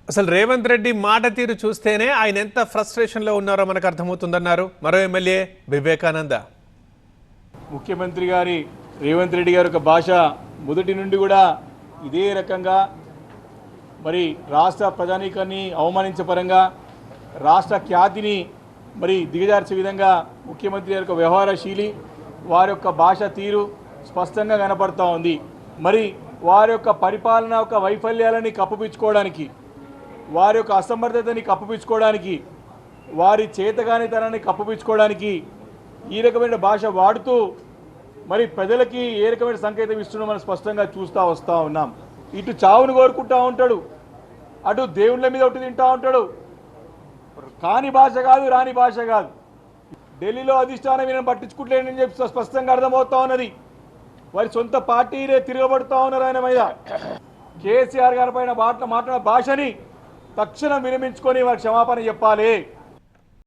అసలు రేవంత్ రెడ్డి మాట తీరు చూస్తేనే ఆయన ఎంత ఫ్రస్ట్రేషన్లో ఉన్నారో మనకు అర్థమవుతుందన్నారు మరో ఎమ్మెల్యే వివేకానంద. ముఖ్యమంత్రి గారి రేవంత్ రెడ్డి గారి యొక్క భాష మొదటి నుండి కూడా ఇదే రకంగా మరి రాష్ట్ర ప్రజానీకాన్ని అవమానించే పరంగా రాష్ట్ర ఖ్యాతిని మరి దిగజార్చే విధంగా ముఖ్యమంత్రి గారి యొక్క వ్యవహారశీలి వారి యొక్క భాష తీరు స్పష్టంగా కనపడతా ఉంది. మరి వారి యొక్క పరిపాలన యొక్క వైఫల్యాలని కప్పుపించుకోవడానికి, వారి యొక్క అసమర్థతని కప్పుపించుకోవడానికి, వారి చేతగానితనాన్ని కప్పుపించుకోవడానికి ఈ రకమైన భాష వాడుతూ మరి ప్రజలకి ఏ రకమైన సంకేతం ఇస్తున్నా మనం స్పష్టంగా చూస్తూ వస్తూ ఉన్నాం. ఇటు చావును కోరుకుంటూ ఉంటాడు, అటు దేవుళ్ళ మీద ఒకటి తింటూ ఉంటాడు. కాని భాష కాదు, రాని భాష కాదు. ఢిల్లీలో అధిష్టానం ఈయన పట్టించుకుంటలేనని చెప్పి స్పష్టంగా అర్థమవుతా ఉన్నది. వారి సొంత పార్టీనే తిరగబడుతూ ఉన్నారు ఆయన మీద. కేసీఆర్ గారి పైన మాట్లాడిన భాషని తక్షణం విరమించుకొని వారి క్షమాపణ చెప్పాలి.